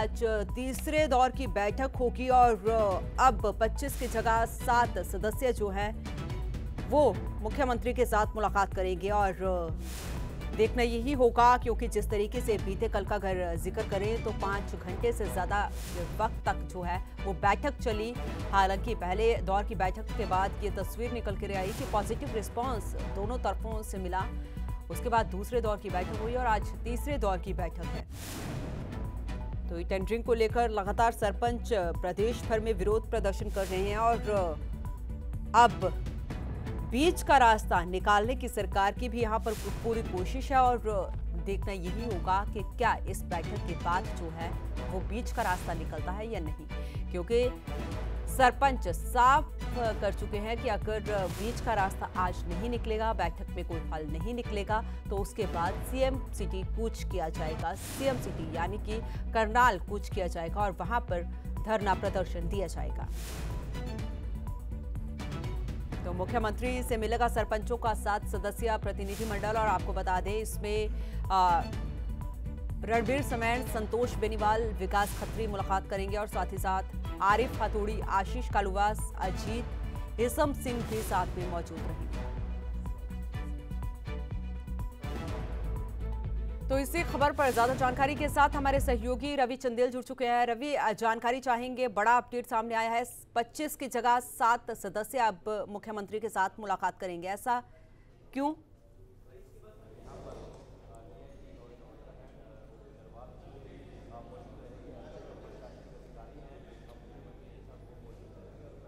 आज तीसरे दौर की बैठक होगी और अब 25 की जगह 7 सदस्य जो हैं वो मुख्यमंत्री के साथ मुलाकात करेंगे और देखना यही होगा, क्योंकि जिस तरीके से बीते कल का अगर जिक्र करें तो 5 घंटे से ज़्यादा वक्त तक जो है वो बैठक चली। हालांकि पहले दौर की बैठक के बाद ये तस्वीर निकल कर आई कि पॉजिटिव रिस्पांस दोनों तरफों से मिला। उसके बाद दूसरे दौर की बैठक हुई और आज तीसरे दौर की बैठक है। तो ये टेंडरिंग को लेकर लगातार सरपंच प्रदेश भर में विरोध प्रदर्शन कर रहे हैं और अब बीच का रास्ता निकालने की सरकार की भी यहाँ पर पूरी कोशिश है और देखना यही होगा कि क्या इस बैठक के बाद जो है वो बीच का रास्ता निकलता है या नहीं, क्योंकि सरपंच साफ कर चुके हैं कि अगर बीच का रास्ता आज नहीं निकलेगा, बैठक में कोई हल नहीं निकलेगा, तो उसके बाद सीएम सिटी कूच किया जाएगा। सीएम सिटी यानी कि करनाल कूच किया जाएगा और वहां पर धरना प्रदर्शन दिया जाएगा। तो मुख्यमंत्री से मिलेगा सरपंचों का 7 सदस्यीय प्रतिनिधिमंडल और आपको बता दें इसमें रणबीर समेण, संतोष बेनीवाल, विकास खत्री मुलाकात करेंगे और साथ ही साथ आरिफ हथौड़ी, आशीष कालूवास, अजीत इसम सिंह भी साथ में मौजूद रहेंगे। तो इसी खबर पर ज्यादा जानकारी के साथ हमारे सहयोगी रवि चंदेल जुड़ चुके हैं। रवि, जानकारी चाहेंगे, बड़ा अपडेट सामने आया है, 25 की जगह 7 सदस्य अब मुख्यमंत्री के साथ मुलाकात करेंगे, ऐसा क्यों?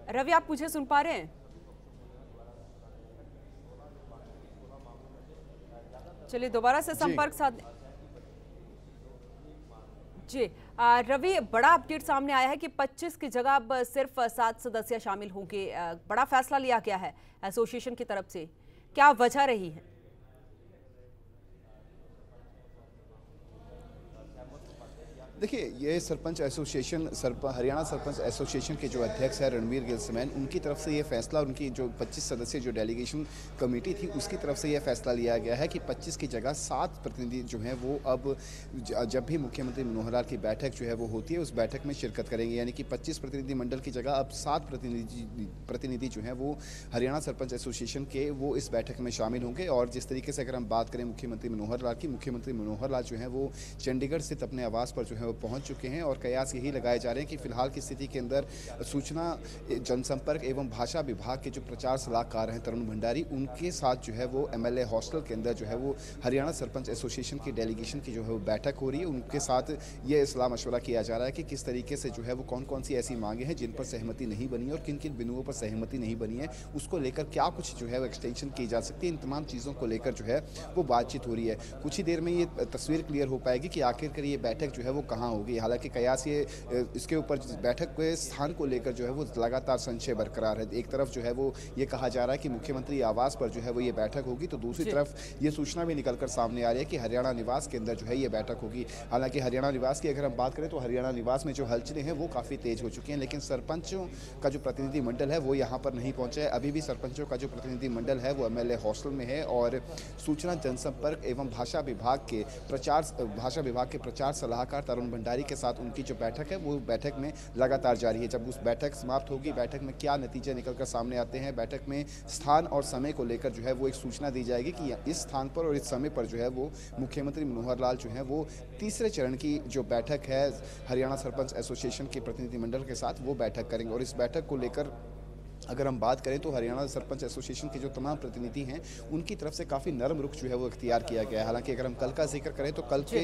रवि, आप मुझे सुन पा रहे हैं? चलिए दोबारा से संपर्क साध जी। रवि, बड़ा अपडेट सामने आया है कि 25 की जगह अब सिर्फ 7 सदस्य शामिल होंगे। बड़ा फैसला लिया गया है एसोसिएशन की तरफ से, क्या वजह रही है? देखिए, ये सरपंच एसोसिएशन हरियाणा सरपंच एसोसिएशन के जो अध्यक्ष है रणबीर गिल समेन, उनकी तरफ से ये फैसला, उनकी जो 25 सदस्यीय जो डेलीगेशन कमेटी थी उसकी तरफ से ये फैसला लिया गया है कि 25 की जगह 7 प्रतिनिधि जो हैं वो अब जब भी मुख्यमंत्री मनोहर लाल की बैठक जो है वो होती है उस बैठक में शिरकत करेंगे। यानी कि 25 प्रतिनिधिमंडल की जगह अब 7 प्रतिनिधि जो हैं वो हरियाणा सरपंच एसोसिएशन के वो इस बैठक में शामिल होंगे। और जिस तरीके से अगर हम बात करें मुख्यमंत्री मनोहर लाल की, मुख्यमंत्री मनोहर लाल जो है वो चंडीगढ़ स्थित अपने आवास पर जो है वो पहुंच चुके हैं और कयास यही लगाए जा रहे हैं कि फिलहाल की स्थिति के अंदर सूचना जनसंपर्क एवं भाषा विभाग के जो प्रचार सलाहकार हैं तरुण भंडारी, उनके साथ जो है वो एमएलए हॉस्टल के अंदर जो है वो हरियाणा सरपंच एसोसिएशन की डेलीगेशन की जो है वो बैठक हो रही है। उनके साथ ये सलाह मशवरा किया जा रहा है कि किस तरीके से जो है वो कौन कौन सी ऐसी मांगे हैं जिन पर सहमति नहीं बनी है और किन किन बिंदुओं पर सहमति नहीं बनी है, उसको लेकर क्या कुछ जो है वो एक्सटेंशन की जा सकती है। इन तमाम चीज़ों को लेकर जो है वो बातचीत हो रही है। कुछ ही देर में ये तस्वीर क्लियर हो पाएगी कि आखिरकार ये बैठक जो है वो कहाँ होगी। हालांकि कयास ये इसके ऊपर बैठक के स्थान को लेकर जो है वो लगातार संशय बरकरार है। एक तरफ जो है वो ये कहा जा रहा है कि मुख्यमंत्री आवास पर जो है वो ये बैठक होगी, तो दूसरी तरफ ये सूचना भी निकलकर सामने आ रही है कि हरियाणा निवास के अंदर जो है ये बैठक होगी। हालांकि हरियाणा निवास की अगर हम बात करें तो हरियाणा निवास में जो हलचलें हैं वो काफ़ी तेज हो चुकी हैं, लेकिन सरपंचों का जो प्रतिनिधिमंडल है वो यहाँ पर नहीं पहुँचा है। अभी भी सरपंचों का जो प्रतिनिधिमंडल है वो एमएलए हॉस्टल में है और सूचना जनसंपर्क एवं भाषा विभाग के प्रचार सलाहकार तरुण भंडारी के साथ उनकी जो बैठक है वो बैठक में लगातार जारी है। जब उस बैठक समाप्त होगी, बैठक में क्या नतीजे निकलकर सामने आते हैं, बैठक में स्थान और समय को लेकर जो है वो एक सूचना दी जाएगी कि इस स्थान पर और इस समय पर जो है वो मुख्यमंत्री मनोहर लाल जो है वो तीसरे चरण की जो बैठक है हरियाणा सरपंच एसोसिएशन के प्रतिनिधिमंडल के साथ वो बैठक करेंगे। और इस बैठक को लेकर अगर हम बात करें तो हरियाणा सरपंच एसोसिएशन के जो तमाम प्रतिनिधि हैं उनकी तरफ से काफ़ी नरम रुख जो है वो इख्तियार किया गया है। हालांकि अगर हम कल का जिक्र करें तो कल के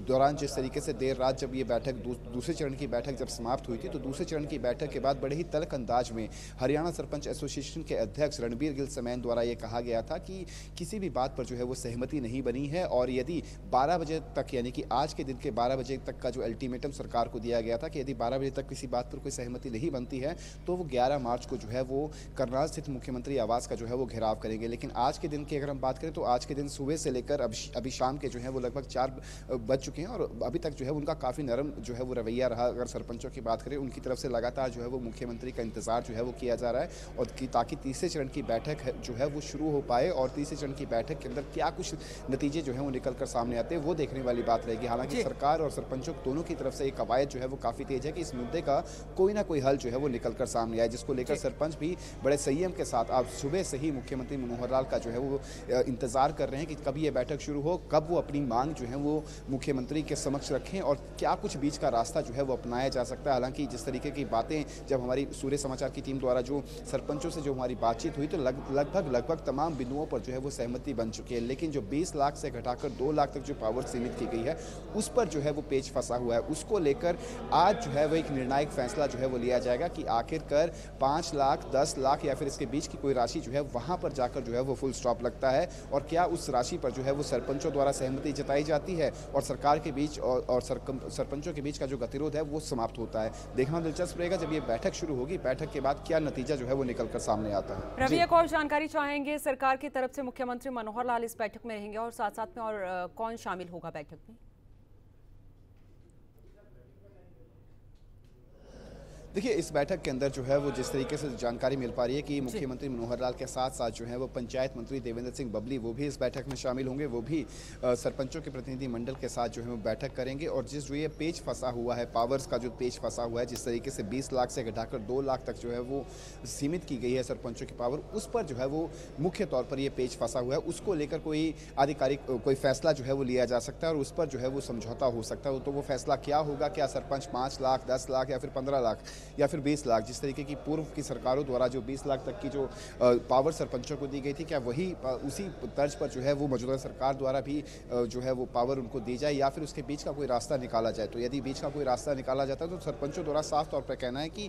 दौरान जिस तरीके से देर रात जब ये बैठक दूसरे चरण की बैठक जब समाप्त हुई थी तो दूसरे चरण की बैठक के बाद बड़े ही तल्ख अंदाज में हरियाणा सरपंच एसोसिएशन के अध्यक्ष रणबीर गिल समेन द्वारा ये कहा गया था कि किसी भी बात पर जो है वो सहमति नहीं बनी है और यदि 12 बजे तक, यानी कि आज के दिन के 12 बजे तक का जो अल्टीमेटम सरकार को दिया गया था कि यदि 12 बजे तक किसी बात पर कोई सहमति नहीं बनती है तो वो 11 मार्च को जो है वो करनाल स्थित मुख्यमंत्री आवास का जो है वो घेराव करेंगे। लेकिन आज के दिन की अगर हम बात करें तो आज के दिन सुबह से लेकर अभी शाम के जो है वो लगभग 4 बज चुके हैं और अभी तक जो है उनका काफ़ी नरम जो है वो रवैया रहा। अगर सरपंचों की बात करें उनकी तरफ से लगातार जो है वो मुख्यमंत्री का इंतजार जो है वो किया जा रहा है और ताकि तीसरे चरण की बैठक जो है वो शुरू हो पाए और तीसरे चरण की बैठक के अंदर क्या कुछ नतीजे जो है वो निकल कर सामने आते हैं वो देखने वाली बात रहेगी। हालांकि सरकार और सरपंचों दोनों की तरफ से एक कवायद जो है वो काफ़ी तेज है कि इस मुद्दे का कोई ना कोई हल जो है वो निकल कर सामने आए, जिसको लेकर सरपंच भी बड़े संयम के साथ आज सुबह से ही मुख्यमंत्री मनोहर लाल का जो है वो इंतजार कर रहे हैं कि कब ये बैठक शुरू हो, कब वो अपनी मांग जो है वो मुख्यमंत्री के समक्ष रखें और क्या कुछ बीच का रास्ता जो है वो अपनाया जा सकता है। हालांकि जिस तरीके की बातें जब हमारी सूर्य समाचार की टीम द्वारा जो सरपंचों से जो हमारी बातचीत हुई तो लगभग तमाम बिंदुओं पर जो है वो सहमति बन चुकी है। लेकिन जो 20 लाख से घटाकर 2 लाख तक जो पावर सीमित की गई है उस पर जो है वो पेच फंसा हुआ है। उसको लेकर आज जो है वो एक निर्णायक फैसला जो है वो लिया जाएगा कि आखिरकार 5 लाख 10 लाख या फिर इसके बीच की कोई राशि जो है वहां पर जाकर जो है वो फुल स्टॉप लगता है और क्या उस राशि पर जो है वो सरपंचों द्वारा सहमति जताई जाती है और सरकार के बीच और सरपंचों के बीच का जो गतिरोध है वो समाप्त होता है। देखना दिलचस्प रहेगा जब ये बैठक शुरू होगी, बैठक के बाद क्या नतीजा जो है वो निकल कर सामने आता है। रवि, एक और जानकारी चाहेंगे, सरकार की तरफ से मुख्यमंत्री मनोहर लाल इस बैठक में रहेंगे और साथ साथ में और कौन शामिल होगा बैठक में? देखिए, इस बैठक के अंदर जो है वो जिस तरीके से जानकारी मिल पा रही है कि मुख्यमंत्री मनोहर लाल के साथ साथ जो है वो पंचायत मंत्री देवेंद्र सिंह बबली वो भी इस बैठक में शामिल होंगे। वो भी सरपंचों के प्रतिनिधि मंडल के साथ जो है वो बैठक करेंगे और जिस जो ये पेच फंसा हुआ है, पावर्स का जो पेच फंसा हुआ है, जिस तरीके से 20 लाख से घटाकर 2 लाख तक जो है वो सीमित की गई है सरपंचों की पावर, उस पर जो है वो मुख्य तौर पर ये पेच फंसा हुआ है। उसको लेकर कोई आधिकारिक कोई फैसला जो है वो लिया जा सकता है और उस पर जो है वो समझौता हो सकता है। तो वो फैसला क्या होगा, क्या सरपंच 5 लाख 10 लाख या फिर 15 लाख या फिर 20 लाख, जिस तरीके की पूर्व की सरकारों द्वारा जो 20 लाख तक की जो पावर सरपंचों को दी गई थी, क्या वही उसी तर्ज पर जो है वो मौजूदा सरकार द्वारा भी जो है वो पावर उनको दी जाए या फिर उसके बीच का कोई रास्ता निकाला जाए। तो यदि बीच का कोई रास्ता निकाला जाता है तो सरपंचों द्वारा साफ तौर पर कहना है कि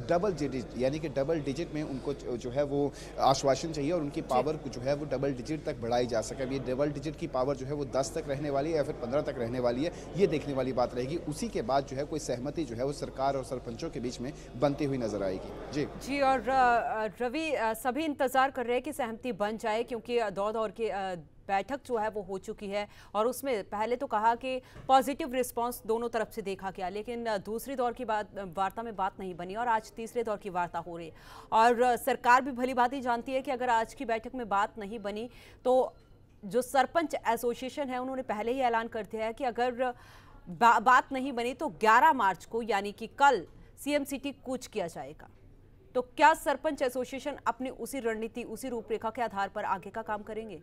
डबल डिजिट यानी कि डबल डिजिट में उनको जो है वो आश्वासन चाहिए और उनकी पावर जो है वो डबल डिजिट तक बढ़ाई जा सके। अब ये डबल डिजिट की पावर जो है वो 10 तक रहने वाली है या फिर 15 तक रहने वाली है, ये देखने वाली बात रहेगी। उसी के बाद जो है कोई सहमति जो है वो सरकार और सरपंचों के बीच में बनती हुई नजर आएगी। जी और रवि, सभी इंतजार कर रहे हैं कि सहमति बन जाए क्योंकि दौर की बैठक जो है वो हो चुकी है और उसमें पहले तो कहा कि पॉजिटिव रिस्पांस दोनों तरफ से देखा गया, लेकिन दूसरी दौर की वार्ता में बात नहीं बनी और आज तीसरे दौर की वार्ता हो रही है और सरकार भी भली भांति जानती है कि अगर आज की बैठक में बात नहीं बनी तो जो सरपंच एसोसिएशन है उन्होंने पहले ही ऐलान कर दिया है कि अगर बात नहीं बनी तो 11 मार्च को यानी कि कल सीएम सिटी कूच किया जाएगा। तो क्या सरपंच एसोसिएशन अपनी उसी रणनीति, उसी रूपरेखा के आधार पर आगे का काम करेंगे?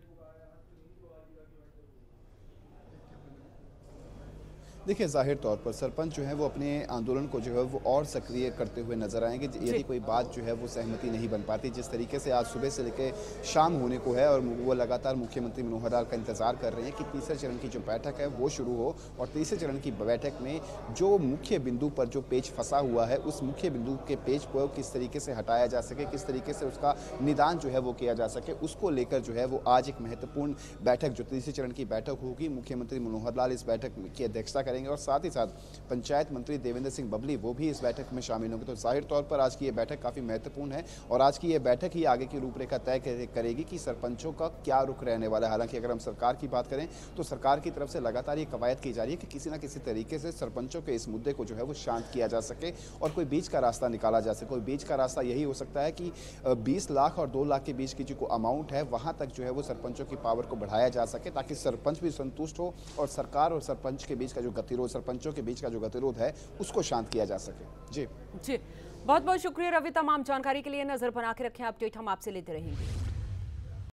देखिए, जाहिर तौर पर सरपंच जो है वो अपने आंदोलन को जो है वो और सक्रिय करते हुए नजर आएंगे यदि कोई बात जो है वो सहमति नहीं बन पाती। जिस तरीके से आज सुबह से लेकर शाम होने को है और वो लगातार मुख्यमंत्री मनोहर लाल का इंतजार कर रहे हैं कि तीसरे चरण की जो बैठक है वो शुरू हो और तीसरे चरण की बैठक में जो मुख्य बिंदु पर जो पेच फंसा हुआ है उस मुख्य बिंदु के पेच को किस तरीके से हटाया जा सके, किस तरीके से उसका निदान जो है वो किया जा सके, उसको लेकर जो है वो आज एक महत्वपूर्ण बैठक जो तीसरे चरण की बैठक होगी, मुख्यमंत्री मनोहर लाल इस बैठक की अध्यक्षता करेंगे और साथ ही साथ पंचायत मंत्री देवेंद्र सिंह बबली वो भी इस बैठक में शामिल होंगे। तो जाहिर तौर पर आज की ये बैठक काफ़ी महत्वपूर्ण है और आज की ये बैठक ही आगे की रूपरेखा तय करेगी कि सरपंचों का क्या रुख रहने वाला है। हालांकि अगर हम सरकार की बात करें तो सरकार की तरफ से लगातार ये कवायद की जा रही है कि किसी न किसी तरीके से सरपंचों के इस मुद्दे को जो है वो शांत किया जा सके और कोई बीच का रास्ता निकाला जा सके। कोई बीच का रास्ता यही हो सकता है कि 20 लाख और 2 लाख के बीच की जो अमाउंट है वहां तक जो है वो सरपंचों की पावर को बढ़ाया जा सके ताकि सरपंच भी संतुष्ट हो और सरकार और सरपंच के बीच का जो गतिरोध, सरपंचों के बीच का जो गतिरोध है उसको शांत किया जा सके। जी बहुत बहुत शुक्रिया रवि, तमाम जानकारी के लिए। नजर बना के रखें, अपडेट हम आपसे लेते रहेंगे।